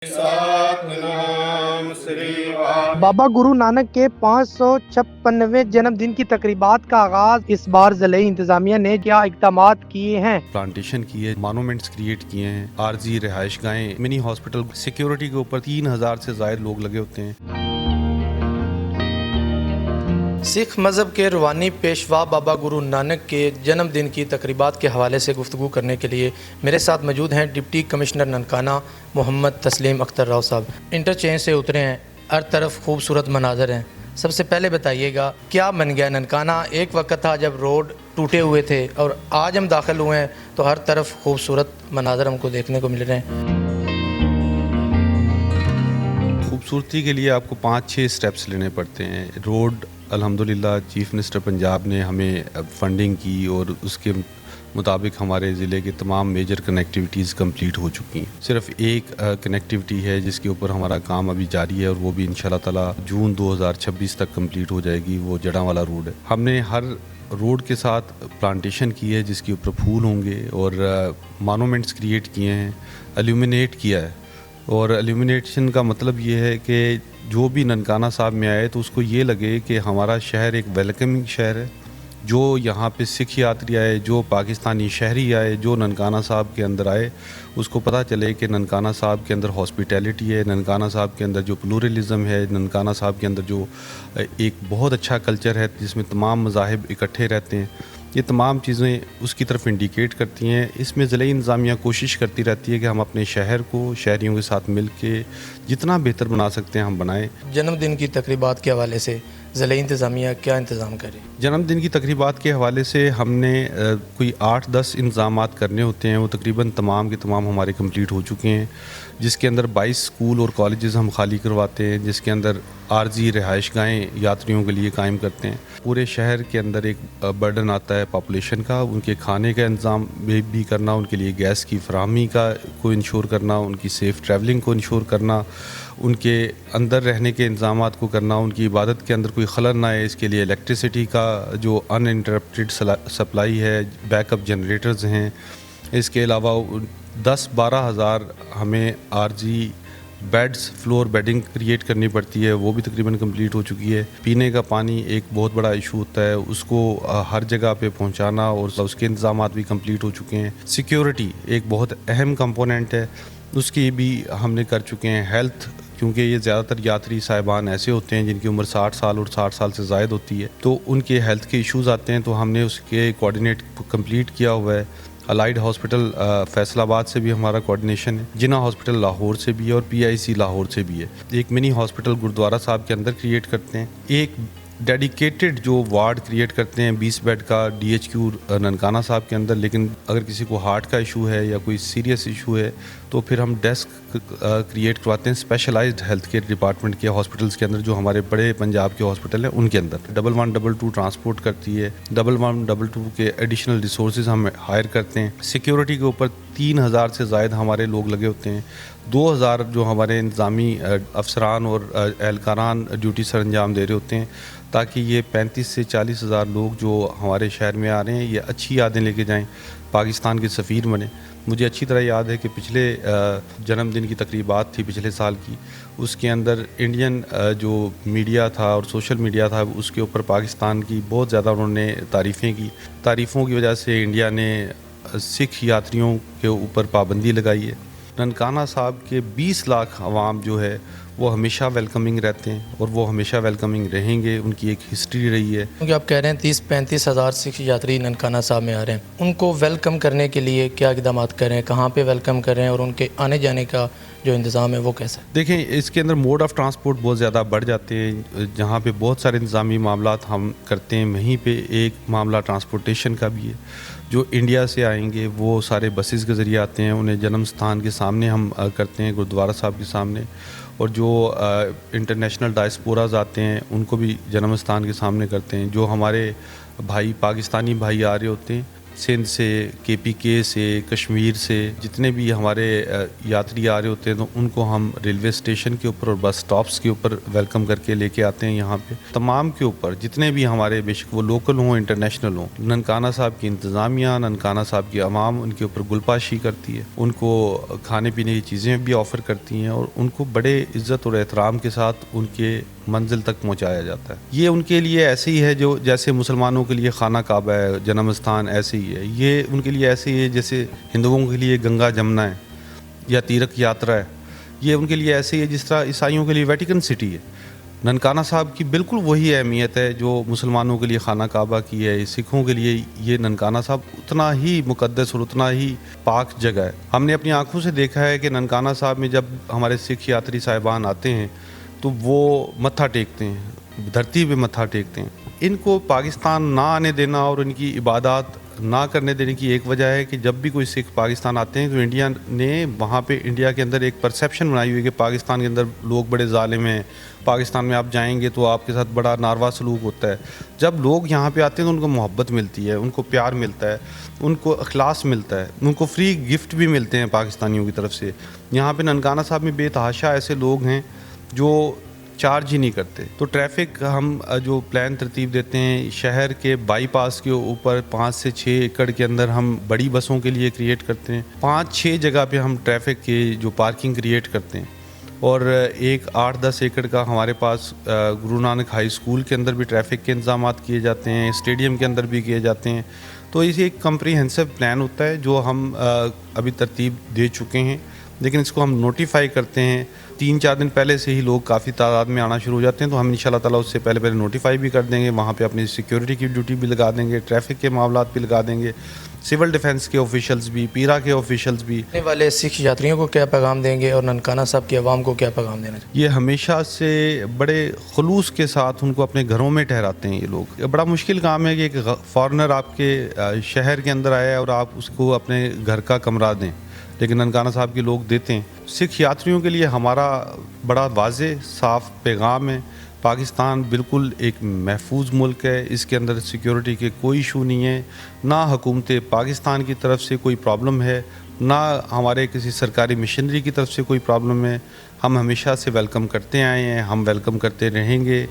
सतनाम श्री बाबा गुरु नानक के 556वें जन्मदिन की तकरीबात का आगाज इस बार ज़िले इंतजामिया ने क्या इक़दामात किए हैं। प्लांटेशन की है, मॉन्यूमेंट्स क्रिएट किए हैं, आरजी रिहाइश गाहें, मिनी हॉस्पिटल, सिक्योरिटी के ऊपर 3000 से ज़ायद लोग लगे होते हैं। सिख मज़हब के रूहानी पेशवा बाबा गुरु नानक के जन्मदिन की तकरीबात के हवाले से गुफ्तगू करने के लिए मेरे साथ मौजूद हैं डिप्टी कमिश्नर ननकाना मोहम्मद तस्लीम अख्तर राव साहब। इंटरचेंज से उतरे हैं, हर तरफ खूबसूरत मनाज़र हैं। सबसे पहले बताइएगा क्या बन गया ननकाना? एक वक्त था जब रोड टूटे हुए थे और आज हम दाखिल हुए हैं तो हर तरफ खूबसूरत मनाज़र हमको देखने को मिल रहे हैं। खूबसूरती के लिए आपको 5-6 स्टेप्स लेने पड़ते हैं। रोड अल्हम्दुलिल्लाह चीफ़ मिनिस्टर पंजाब ने हमें फंडिंग की और उसके मुताबिक हमारे ज़िले के तमाम मेजर कनेक्टिविटीज़ कंप्लीट हो चुकी हैं। सिर्फ एक कनेक्टिविटी है जिसके ऊपर हमारा काम अभी जारी है और वो भी इंशाल्लाह ताला जून 2026 तक कंप्लीट हो जाएगी। वो जड़ांवाला रोड है। हमने हर रोड के साथ प्लांटेशन की है जिसके ऊपर फूल होंगे और मॉन्यूमेंट्स क्रिएट किए हैं, एल्यूमिनेट किया है। और एल्यूमिनेशन का मतलब ये है कि जो भी ननकाना साहब में आए तो उसको ये लगे कि हमारा शहर एक वेलकमिंग शहर है। जो यहाँ पे सिख यात्री आए, जो पाकिस्तानी शहरी आए, जो ननकाना साहब के अंदर आए, उसको पता चले कि ननकाना साहब के अंदर हॉस्पिटैलिटी है, ननकाना साहब के अंदर जो प्लूरलिज़म है, ननकाना साहब के अंदर जो एक बहुत अच्छा कल्चर है जिसमें तमाम मज़ाहिब इकट्ठे रहते हैं। ये तमाम चीज़ें उसकी तरफ इंडिकेट करती हैं। इसमें ज़िले इंतज़ामिया कोशिश करती रहती है कि हम अपने शहर को शहरियों के साथ मिल के जितना बेहतर बना सकते हैं हम बनाएं। जन्मदिन की तकरीबात के हवाले से ज़िले इंतज़ामिया क्या इंतज़ाम करे? जन्मदिन की तकरीबात के हवाले से हमने कोई 8-10 इंतज़ामात करने होते हैं। वो तकरीबन तमाम के तमाम हमारे कंप्लीट हो चुके हैं, जिसके अंदर 22 स्कूल और कॉलेजेस हम खाली करवाते हैं, जिसके अंदर आरजी रिहाइश गाहें यात्रियों के लिए कायम करते हैं। पूरे शहर के अंदर एक बर्डन आता है पॉपुलेशन का, उनके खाने का इंतज़ाम भी करना, उनके लिए गैस की फराहमी को इंश्योर करना, उनकी सेफ़ ट्रैवलिंग को इंश्योर करना, उनके अंदर रहने के इंतज़ामात को करना, उनकी इबादत के अंदर कोई खलल ना आए, इसके लिए इलेक्ट्रिसिटी का जो अनइंटरप्टेड सप्लाई है, बैकअप जनरेटर्स हैं। इसके अलावा 10-12 हज़ार हमें आरजी बेड्स, फ्लोर बेडिंग क्रिएट करनी पड़ती है, वो भी तकरीबन कंप्लीट हो चुकी है। पीने का पानी एक बहुत बड़ा इशू होता है, उसको हर जगह पे पहुंचाना और उसके इंतज़ामात भी कंप्लीट हो चुके हैं। सिक्योरिटी एक बहुत अहम कंपोनेंट है, उसकी भी हमने कर चुके हैं। हेल्थ, क्योंकि ये ज़्यादातर यात्री साहिबान ऐसे होते हैं जिनकी उम्र 60 साल और 60 साल से ज़ायद होती है, तो उनके हेल्थ के इश्यूज़ आते हैं, तो हमने उसके कोऑर्डिनेट कंप्लीट किया हुआ है। अलाइड हॉस्पिटल फैसलाबाद से भी हमारा कोऑर्डिनेशन है, जिना हॉस्पिटल लाहौर से भी है और PIC लाहौर से भी है। एक मिनी हॉस्पिटल गुरुद्वारा साहब के अंदर क्रिएट करते हैं। एक डेडिकेटेड जो वार्ड क्रिएट करते हैं 20 बेड का DHQ ननकाना साहब के अंदर। लेकिन अगर किसी को हार्ट का इशू है या कोई सीरियस इशू है तो फिर हम डेस्क क्रिएट करवाते हैं स्पेशलाइज्ड हेल्थ केयर डिपार्टमेंट के हॉस्पिटल्स के अंदर, जो हमारे बड़े पंजाब के हॉस्पिटल हैं उनके अंदर। 1122 ट्रांसपोर्ट करती है, 1122 के एडिशनल रिसोर्सेज हम हायर करते हैं। सिक्योरिटी के ऊपर 3000 से ज़ायद हमारे लोग लगे होते हैं। 2000 जो हमारे इंतज़ामी अफसरान और एहलकारान ड्यूटी सर अंजाम दे रहे होते हैं, ताकि ये 35 से 40 हज़ार लोग जो हमारे शहर में आ रहे हैं ये अच्छी यादें लेके जाएं, पाकिस्तान के सफ़ीर बने। मुझे अच्छी तरह याद है कि पिछले जन्मदिन की तकरीबात थी पिछले साल की, उसके अंदर इंडियन जो मीडिया था और सोशल मीडिया था उसके ऊपर पाकिस्तान की बहुत ज़्यादा उन्होंने तारीफ़ें की। तारीफ़ों की वजह से इंडिया ने सिख यात्रियों के ऊपर पाबंदी लगाई है। ननकाना साहब के 20 लाख अवाम जो है वो हमेशा वेलकमिंग रहते हैं और वो हमेशा वेलकमिंग रहेंगे। उनकी एक हिस्ट्री रही है। क्योंकि आप कह रहे हैं 30-35 हज़ार सिख यात्री ननकाना साहब में आ रहे हैं, उनको वेलकम करने के लिए क्या इक़दाम कर रहे हैं, कहाँ पे वेलकम कर रहे हैं और उनके आने जाने का जो इंतज़ाम है वो कैसा है? देखें, इसके अंदर मोड ऑफ़ ट्रांसपोर्ट बहुत ज़्यादा बढ़ जाते हैं। जहाँ पे बहुत सारे इंतज़ामी मामलात हम करते हैं, वहीं पे एक मामला ट्रांसपोर्टेशन का भी है। जो इंडिया से आएंगे वो सारे बसेस के ज़रिए आते हैं, उन्हें जन्म स्थान के सामने हम करते हैं, गुरुद्वारा साहब के सामने। और जो इंटरनेशनल डायस्पोराज आते हैं उनको भी जन्म स्थान के सामने करते हैं। जो हमारे भाई पाकिस्तानी भाई आ रहे होते हैं سندھ سے KPK سے کشمیر سے جتنے بھی ہمارے یاتری آ رہے ہوتے ہیں تو ان کو ہم ریلوے اسٹیشن کے اوپر اور بس سٹاپس کے اوپر ویلکم کر کے لے کے آتے ہیں یہاں پہ تمام کے اوپر جتنے بھی ہمارے بے شک وہ لوکل ہوں انٹرنیشنل ہوں ننکانہ صاحب کی انتظامیہ ننکانہ صاحب کی عوام ان کے اوپر گلپاشی کرتی ہے ان کو کھانے پینے کی چیزیں بھی آفر کرتی ہیں اور ان کو بڑے عزت اور احترام کے ساتھ ان کے منزل تک پہنچایا جاتا ہے. یہ ان کے لیے ایسے ہی ہے جو جیسے مسلمانوں کے لیے خانہ کعبہ ہے جنم استھان ایسے ہی ہے یہ ان کے لیے ایسے ہی ہے جیسے ہندوؤں کے لیے گنگا جمنا ہے یا تیرتھ یاترا ہے یہ ان کے لیے ایسے ہی ہے جس طرح عیسائیوں کے لیے ویٹیکن سٹی ہے. ننکانہ صاحب کی بالکل وہی اہمیت ہے جو مسلمانوں کے لیے خانہ کعبہ کی ہے سکھوں کے لیے یہ ننکانہ صاحب اتنا ہی مقدس اور اتنا ہی پاک جگہ ہے. ہم نے اپنی آنکھوں سے دیکھا ہے کہ ننکانہ صاحب میں جب ہمارے سکھ یاتری صاحبان آتے ہیں تو وہ متھا ٹیکتے ہیں دھرتی پہ متھا ٹیکتے ہیں. ان کو پاکستان نہ آنے دینا اور ان کی عبادات نہ کرنے دینے کی ایک وجہ ہے کہ جب بھی کوئی سکھ پاکستان آتے ہیں تو انڈیا نے وہاں پہ انڈیا کے اندر ایک پرسیپشن بنائی ہوئی ہے کہ پاکستان کے اندر لوگ بڑے ظالم ہیں پاکستان میں آپ جائیں گے تو آپ کے ساتھ بڑا ناروا سلوک ہوتا ہے. جب لوگ یہاں پہ آتے ہیں تو ان کو محبت ملتی ہے ان کو پیار ملتا ہے ان کو اخلاص ملتا ہے ان کو فری گفٹ بھی ملتے ہیں پاکستانیوں کی طرف سے. یہاں پہ ننکانہ صاحب میں بے تحاشا ایسے لوگ ہیں جو چارج ہی نہیں کرتے. تو ٹریفک ہم جو پلان ترتیب دیتے ہیں شہر کے بائی پاس کے اوپر 5 سے 6 ایکڑ کے اندر ہم بڑی بسوں کے لیے کریٹ کرتے ہیں 5-6 جگہ پہ ہم ٹریفک کی جو پارکنگ کریٹ کرتے ہیں اور ایک 8-10 ایکڑ کا ہمارے پاس گرو نانک ہائی اسکول کے اندر بھی ٹریفک کے انتظامات کیے جاتے ہیں اسٹیڈیم کے اندر بھی کیے جاتے ہیں. تو اسے ایک کمپریہنسو پلان ہوتا ہے جو ہم ابھی ترتیب دے چکے ہیں لیکن اس کو ہم نوٹیفائی کرتے ہیں 3-4 دن پہلے سے ہی لوگ کافی تعداد میں آنا شروع ہو جاتے ہیں تو ہم انشاءاللہ تعالیٰ اس سے پہلے نوٹیفائی بھی کر دیں گے وہاں پہ اپنی سیکیورٹی کی ڈیوٹی بھی لگا دیں گے ٹریفک کے معاملات بھی لگا دیں گے سول ڈیفنس کے آفیشلز بھی پیرا کے آفیشلز بھی. آنے والے سکھ یاتریوں کو کیا پیغام دیں گے اور ننکانہ صاحب کی عوام کو کیا پیغام دینا چاہیے؟ یہ ہمیشہ سے بڑے خلوص کے ساتھ ان کو اپنے گھروں میں ٹھہراتے ہیں. یہ لوگ بڑا مشکل کام ہے کہ ایک فارنر آپ کے شہر کے اندر آیا ہے اور آپ اس کو اپنے گھر کا کمرہ دیں لیکن ننکانہ صاحب کے لوگ دیتے ہیں. سکھ یاتریوں کے لیے ہمارا بڑا واضح صاف پیغام ہے پاکستان بالکل ایک محفوظ ملک ہے اس کے اندر سیکیورٹی کے کوئی ایشو نہیں ہے نہ حکومت پاکستان کی طرف سے کوئی پرابلم ہے نہ ہمارے کسی سرکاری مشنری کی طرف سے کوئی پرابلم ہے. ہم ہمیشہ سے ویلکم کرتے آئے ہیں ہم ویلکم کرتے رہیں گے.